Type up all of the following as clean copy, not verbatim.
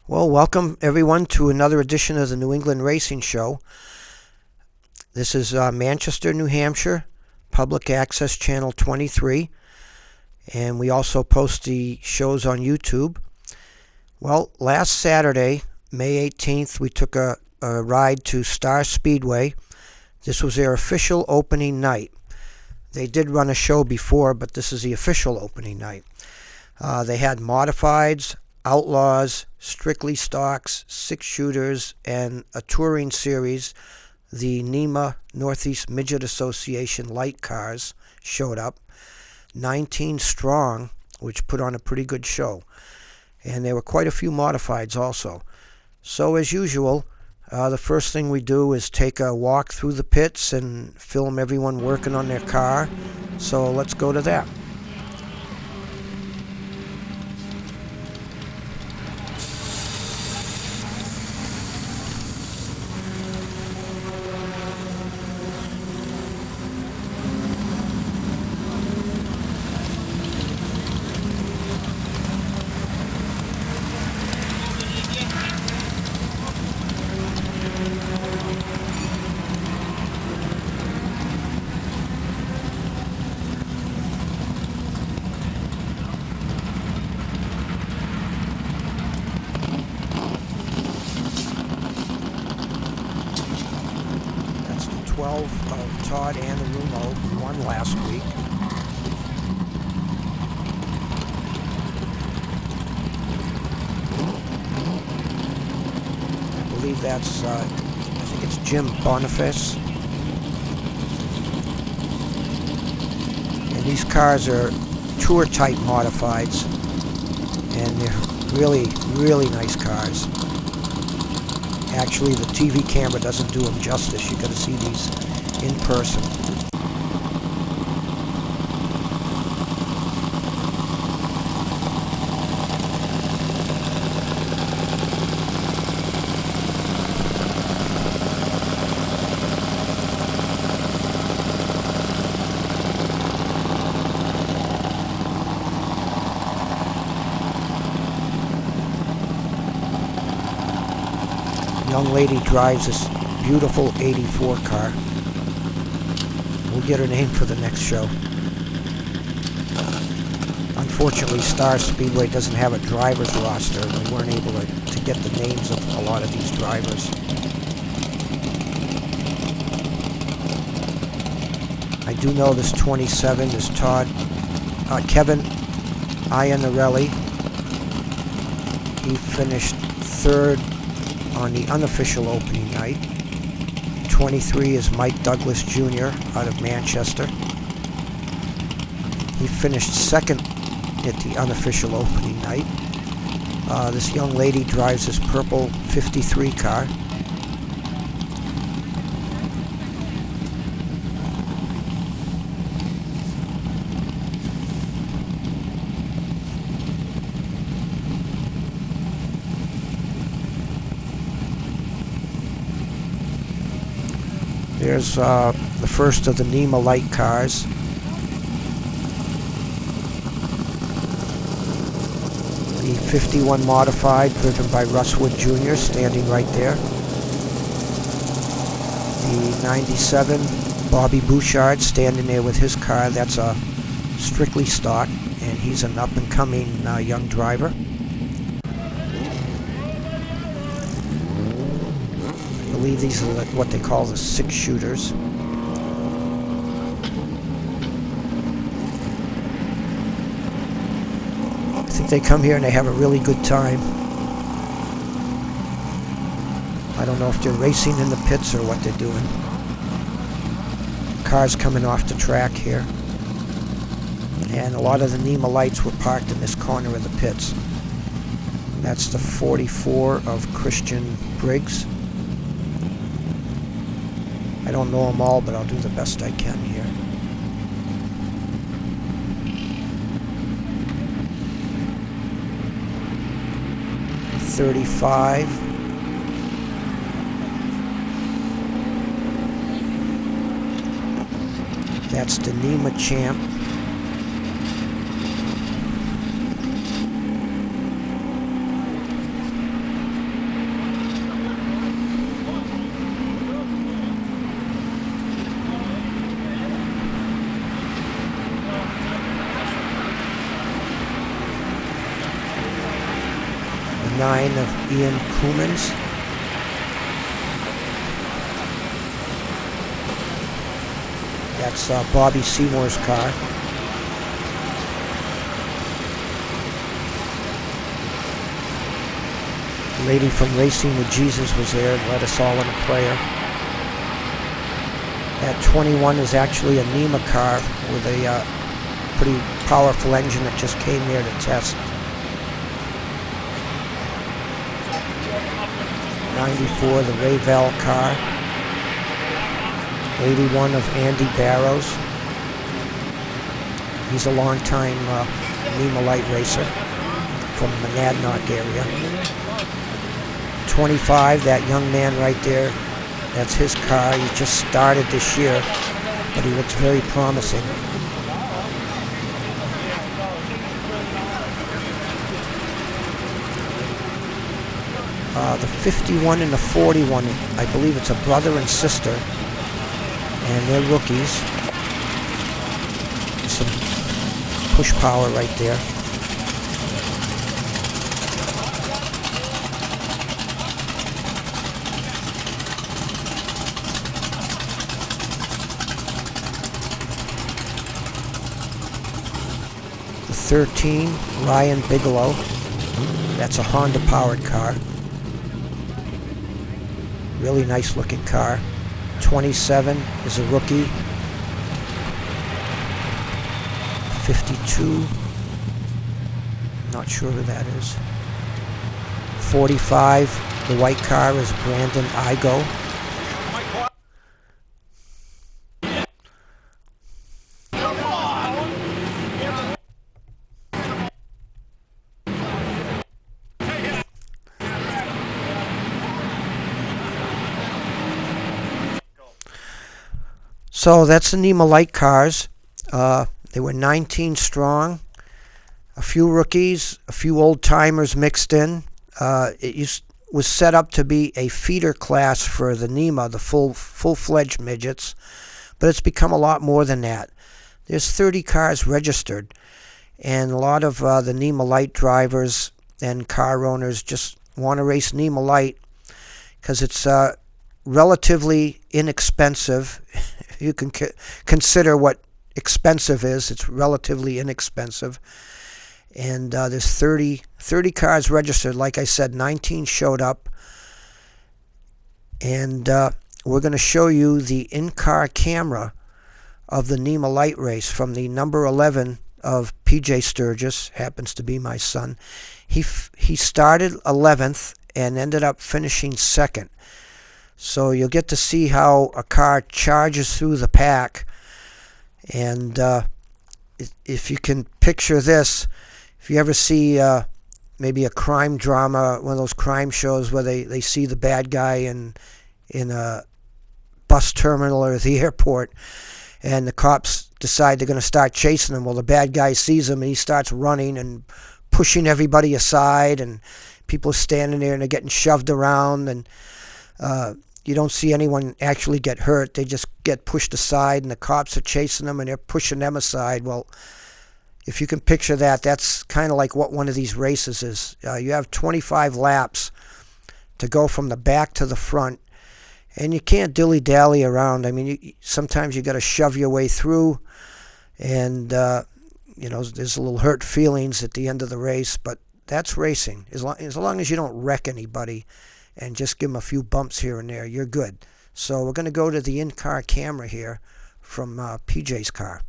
Well, welcome everyone to another edition of the New England Racing Show. This is Manchester, New Hampshire, Public Access Channel 23, and we also post the shows on YouTube. Well, last Saturday, May 18th, we took a ride to Star Speedway. This was their official opening night. They did run a show before, but this is the official opening night. They had modifieds, outlaws, strictly stocks, six-shooters, and a touring series. The NEMA Northeast Midget Association light cars showed up, 19 strong, which put on a pretty good show. And there were quite a few modifieds also. So as usual, the first thing we do is take a walk through the pits and film everyone working on their car. So let's go to that. That's the 12 of Todd Anarumo, who won last week. I believe that's, I think it's Jim Boniface. And these cars are tour-type modifieds, and they're really, really nice cars. Actually, the TV camera doesn't do them justice. You got to see these in person. Young lady drives this beautiful 84 car. We'll get her name for the next show. Unfortunately, Star Speedway doesn't have a driver's roster. We weren't able to get the names of a lot of these drivers. I do know this 27 is Kevin Iannarelli. He finished third on the unofficial opening night. 23 is Mike Douglas Jr. out of Manchester. He finished second at the unofficial opening night. This young lady drives this purple 53 car. There's the first of the NEMA Lite cars. The 51 modified, driven by Russ Wood Jr., standing right there. The 97 Bobby Bouchard, standing there with his car. That's a strictly stock, and he's an up-and-coming young driver. I believe these are what they call the six-shooters. I think they come here and they have a really good time. I don't know if they're racing in the pits or what they're doing. Cars coming off the track here. And a lot of the NEMA lights were parked in this corner of the pits. That's the 44 of Christian Briggs. I don't know them all, but I'll do the best I can here. .35. That's the NEMA Champ. 9 of Ian Coomans. That's Bobby Seymour's car. The lady from Racing with Jesus was there and led us all in a prayer. That 21 is actually a NEMA car with a pretty powerful engine that just came there to test. 94, the Ray Val car. 81 of Andy Barrows. He's a long-time NEMA Lite racer from the Monadnock area. 25, that young man right there, that's his car. He just started this year, but he looks very promising. The 51 and the 41, I believe it's a brother and sister, and they're rookies. Some push power right there. The 13, Ryan Bigelow. That's a Honda powered car. Really nice looking car. 27 is a rookie. 52, not sure who that is. 45, the white car is Brandon Igo. So that's the NEMA Lite cars. They were 19 strong, a few rookies, a few old timers mixed in. It was set up to be a feeder class for the NEMA, the full-fledged midgets, but it's become a lot more than that. There's 30 cars registered, and a lot of the NEMA Lite drivers and car owners just want to race NEMA Lite because it's relatively inexpensive. You can consider what expensive is. It's relatively inexpensive. And there's 30 cars registered. Like I said, 19 showed up. And we're going to show you the in-car camera of the NEMA Lite race from the number 11 of PJ Sturgis, happens to be my son. He started 11th and ended up finishing 2nd. So you'll get to see how a car charges through the pack. And if you can picture this, if you ever see maybe a crime drama, one of those crime shows where they see the bad guy in a bus terminal or the airport, and the cops decide they're going to start chasing him. Well, the bad guy sees him and he starts running and pushing everybody aside, and people are standing there and they're getting shoved around, and you don't see anyone actually get hurt. They just get pushed aside, and the cops are chasing them and they're pushing them aside. Well, if you can picture that, that's kind of like what one of these races is. You have 25 laps to go from the back to the front, and you can't dilly-dally around. I mean, sometimes you got to shove your way through, and there's a little hurt feelings at the end of the race, but that's racing. As long as you don't wreck anybody and just give them a few bumps here and there, you're good. So we're going to go to the in-car camera here from PJ's car.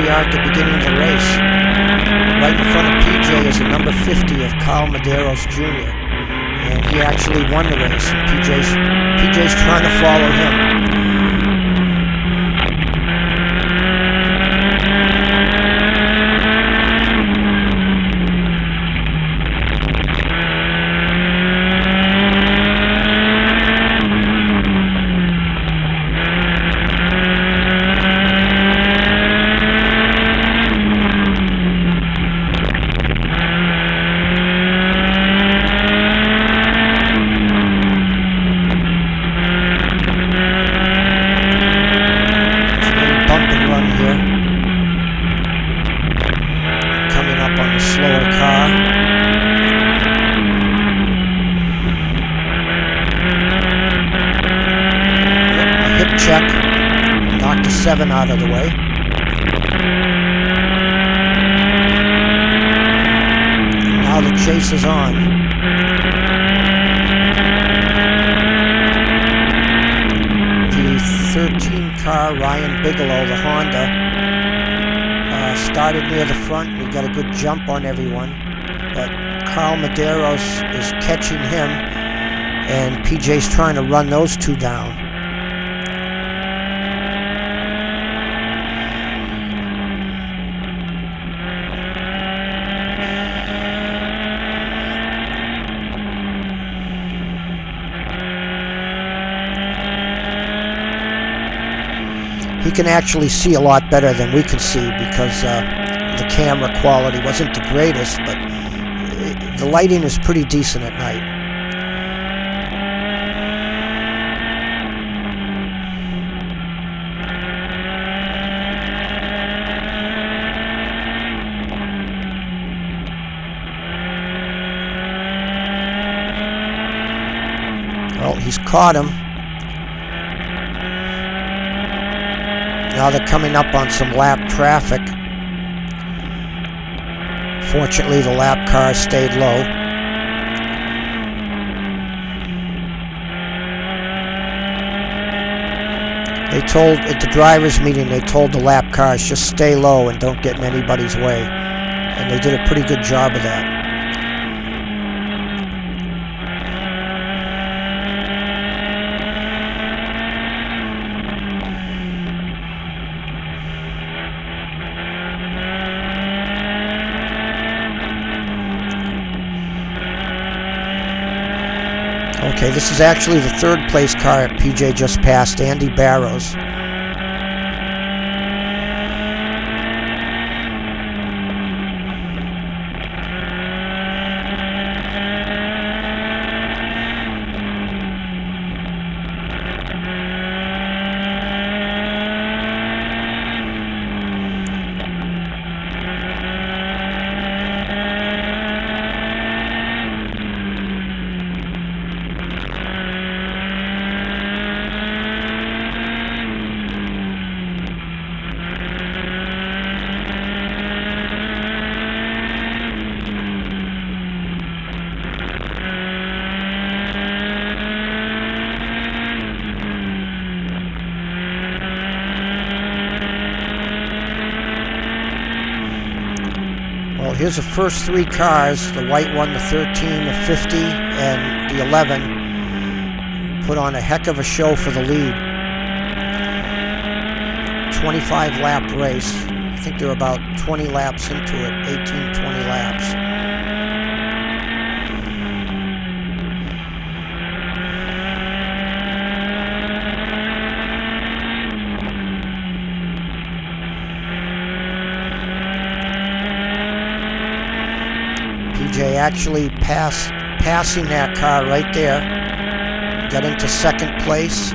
At the beginning of the race. Right in front of PJ is the number 50 of Carl Medeiros Jr. And he actually won the race. And PJ's trying to follow him. Quick check. Knocked the 7 out of the way. Now the chase is on. The 13 car, Ryan Bigelow, the Honda, started near the front. He got a good jump on everyone. But Carl Medeiros is catching him, and PJ's trying to run those two down. He can actually see a lot better than we can see because the camera quality wasn't the greatest, but the lighting is pretty decent at night. Well, he's caught him. Now they're coming up on some lap traffic. Fortunately, the lap car stayed low. They told, at the drivers' meeting, they told the lap cars just stay low and don't get in anybody's way. And they did a pretty good job of that. Okay, this is actually the third place car PJ just passed, Andy Barrows. Well, here's the first three cars. The white one, the 13, the 50, and the 11 put on a heck of a show for the lead. 25 lap race. I think they're about 20 laps into it, 18, 20 laps. PJ actually passing that car right there. Got into second place,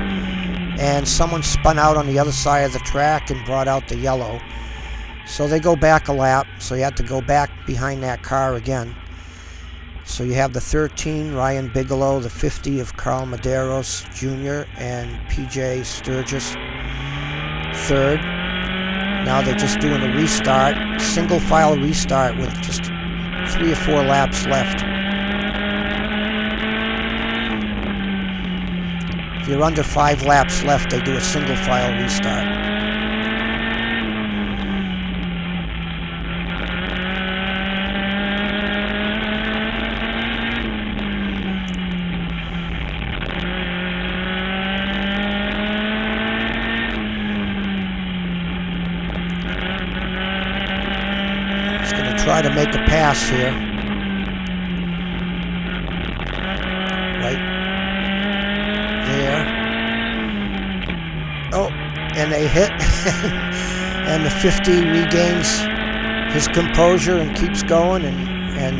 and someone spun out on the other side of the track and brought out the yellow. So they go back a lap, so you have to go back behind that car again. So you have the 13, Ryan Bigelow, the 50 of Carl Medeiros Jr., and PJ Sturgis, third. Now they're just doing a restart, single file restart with just 3 or 4 laps left. If you're under 5 laps left, they do a single file restart. He's going to try to make a pass here. Right there. Oh, and they hit. And the 50 regains his composure and keeps going, and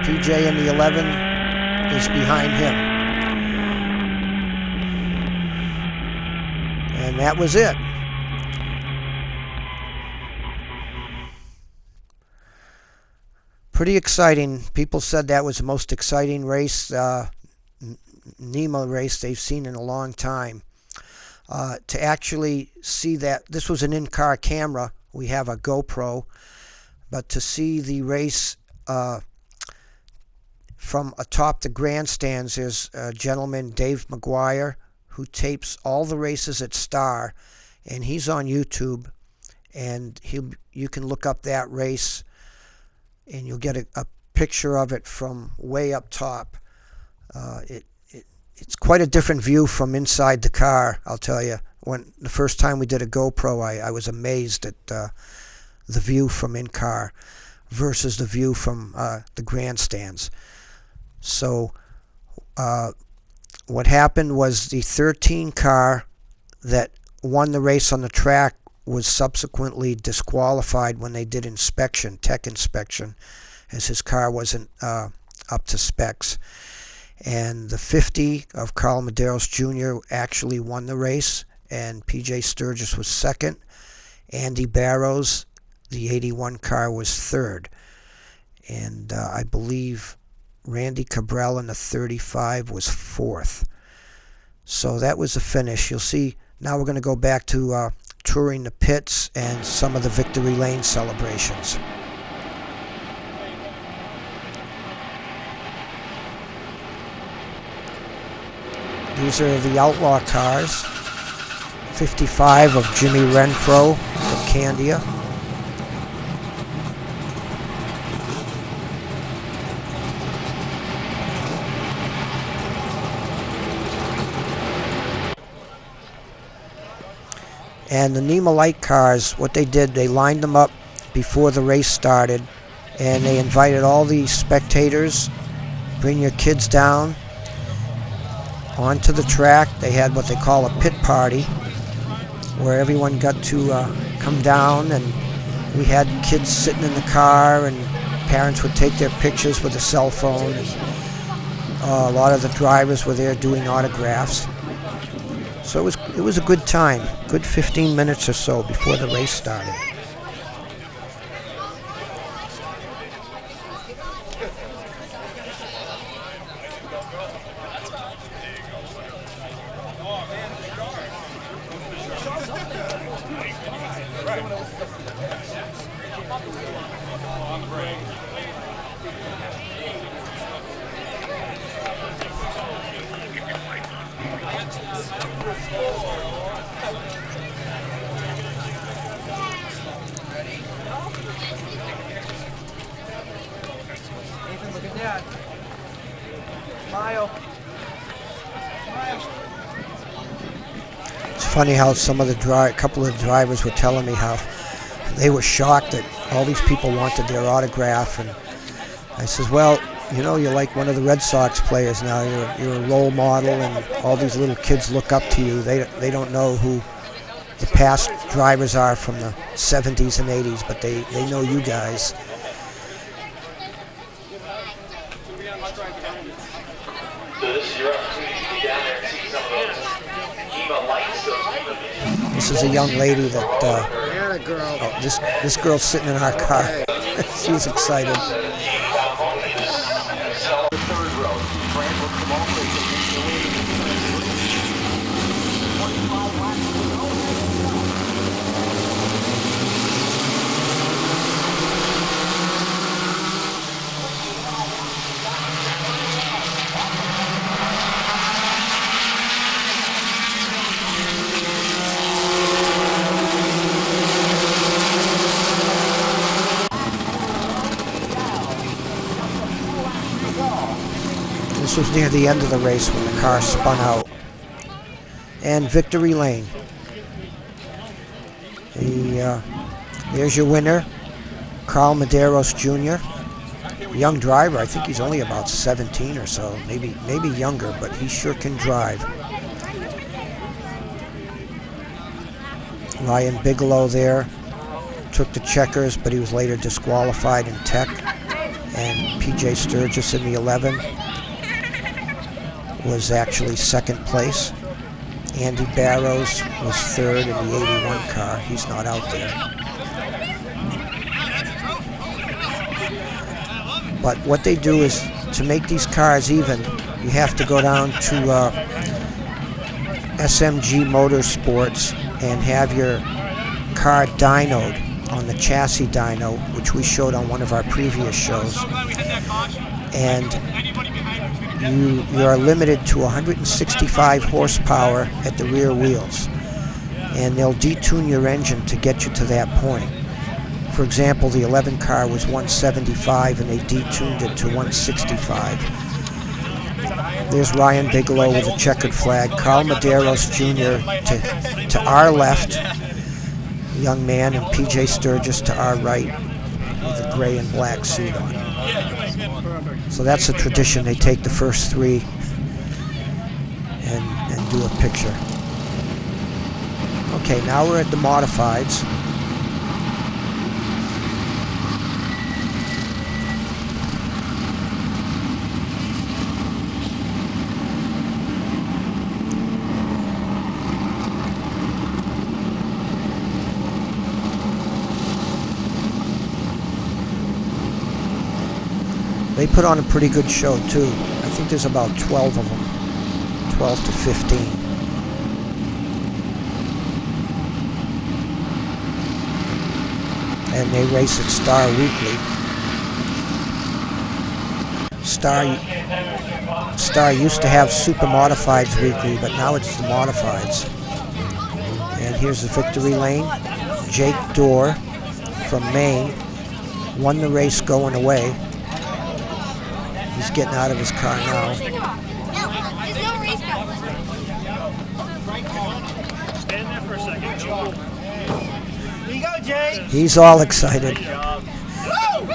PJ in the 11 is behind him. And that was it. Pretty exciting. People said that was the most exciting race, NEMA race they've seen in a long time. To actually see that, this was an in-car camera. We have a GoPro, but to see the race from atop the grandstands, there's a gentleman, Dave McGuire, who tapes all the races at Star, and he's on YouTube, and you can look up that race, and you'll get a picture of it from way up top. It's quite a different view from inside the car, I'll tell you. When the first time we did a GoPro, I was amazed at the view from in-car versus the view from the grandstands. So what happened was the 13 car that won the race on the track was subsequently disqualified when they did tech inspection, as his car wasn't up to specs. And the 50 of Carl Medeiros Jr. actually won the race, and P.J. Sturgis was second. Andy Barrows, the 81 car, was third. And I believe Randy Cabral in the 35 was fourth. So that was the finish. You'll see now we're going to go back to touring the pits and some of the Victory Lane celebrations. These are the Outlaw cars. 55 of Jimmy Renfro of Candia. And the NEMA Lite cars, what they did, they lined them up before the race started, and they invited all the spectators, bring your kids down onto the track. They had what they call a pit party, where everyone got to come down, and we had kids sitting in the car, and parents would take their pictures with a cell phone, and a lot of the drivers were there doing autographs. So it was a good time, good 15 minutes or so before the race started. It's funny how some of the couple of drivers were telling me how they were shocked that all these people wanted their autograph, and I says, well, you know, you're like one of the Red Sox players now. You're a role model, and all these little kids look up to you. They don't know who the past drivers are from the 70s and 80s, but they know you guys. So this is your opportunity to get down there and see some of those NEMA lights. This is a young lady that this girl's sitting in our car. She's excited. This was near the end of the race when the car spun out. And Victory Lane. There's your winner, Carl Medeiros Jr. Young driver. I think he's only about 17 or so, maybe younger, but he sure can drive. Ryan Bigelow there took the checkers, but he was later disqualified in tech. And P.J. Sturgis in the 11 was actually second place. Andy Barrows was third in the 81 car. He's not out there. But what they do is, to make these cars even, you have to go down to SMG Motorsports and have your car dynoed on the chassis dyno, which we showed on one of our previous shows, and you are limited to 165 horsepower at the rear wheels, and they'll detune your engine to get you to that point. For example, the 11 car was 175 and they detuned it to 165. There's Ryan Bigelow with a checkered flag, Carl Medeiros Jr. to our left, young man, and PJ Sturgis to our right with a gray and black suit on. So that's a tradition. They take the first three and do a picture. Okay, now we're at the modifieds. They put on a pretty good show too. I think there's about 12 of them, 12 to 15. And they race at Star Weekly. Star used to have Super Modifieds Weekly, but now it's the Modifieds. And here's the victory lane. Jake Dorr from Maine won the race going away. He's getting out of his car now. Stand there for a second. Here you go, Jay. He's all excited.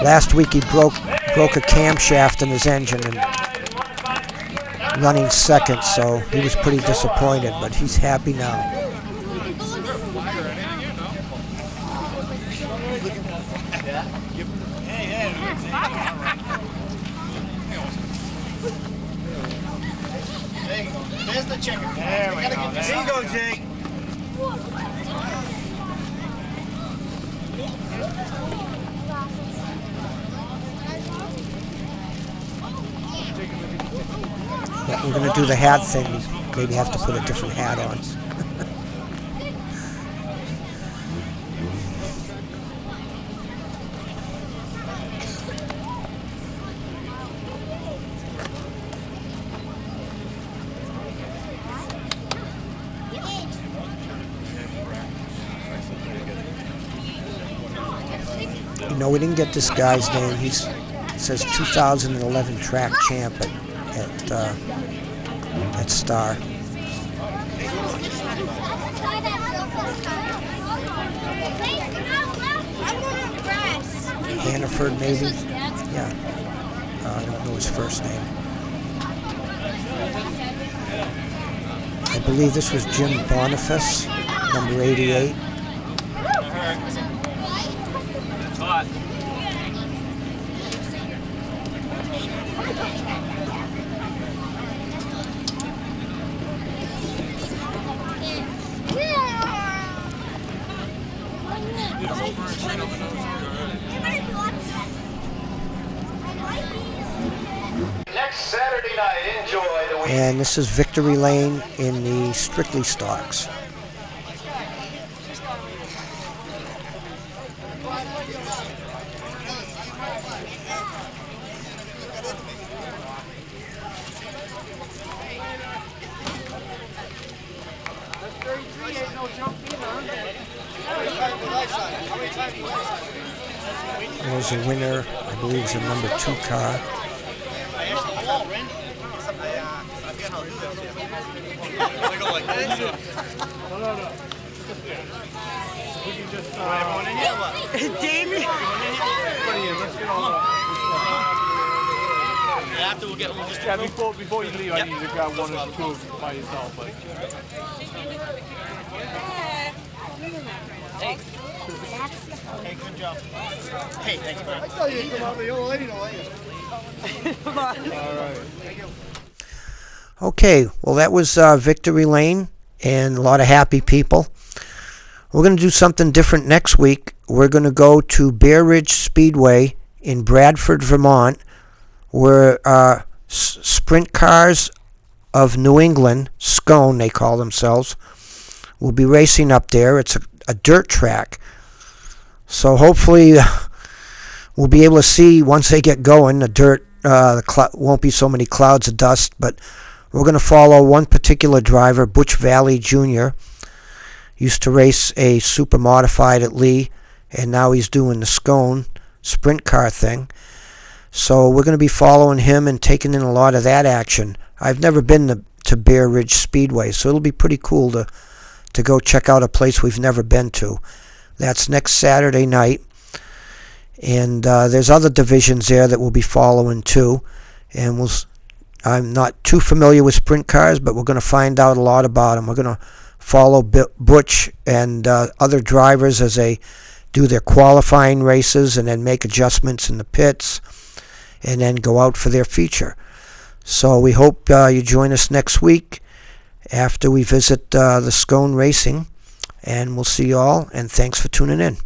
Last week he broke a camshaft in his engine and running second, so he was pretty disappointed, but he's happy now. There's the checker. There we go. There you go, Jake. Yeah, we're going to do the hat thing. Maybe have to put a different hat on. No, we didn't get this guy's name. It says 2011 track champ at Star. Hannaford, maybe? Yeah. I don't know his first name. I believe this was Jim Boniface, number 88. Next Saturday night, enjoy the weekend. And this is Victory Lane in the Strictly stocks. There's a winner, I believe it's a number 2 car. Yeah, before you leave, I need to grab one or two by yourself. Like. Hey, good job. Hey, thank you, bro. I thought you'd come out with the old lady, no way. All right. Okay, well that was Victory Lane and a lot of happy people. We're going to do something different next week. We're going to go to Bear Ridge Speedway in Bradford, Vermont, where sprint cars of New England, Scone they call themselves, will be racing up there. It's a dirt track. So hopefully we'll be able to see once they get going. The dirt won't be so many clouds of dust, but we're going to follow one particular driver, Butch Valley Jr. Used to race a super modified at Lee, and now he's doing the Scone sprint car thing. So we're going to be following him and taking in a lot of that action. I've never been to Bear Ridge Speedway, so it'll be pretty cool to go check out a place we've never been to. That's next Saturday night. And there's other divisions there that we'll be following too. And I'm not too familiar with sprint cars, but we're going to find out a lot about them. We're going to follow Butch and other drivers as they do their qualifying races and then make adjustments in the pits and then go out for their feature. So we hope you join us next week after we visit the Scone Racing. And we'll see you all, and thanks for tuning in.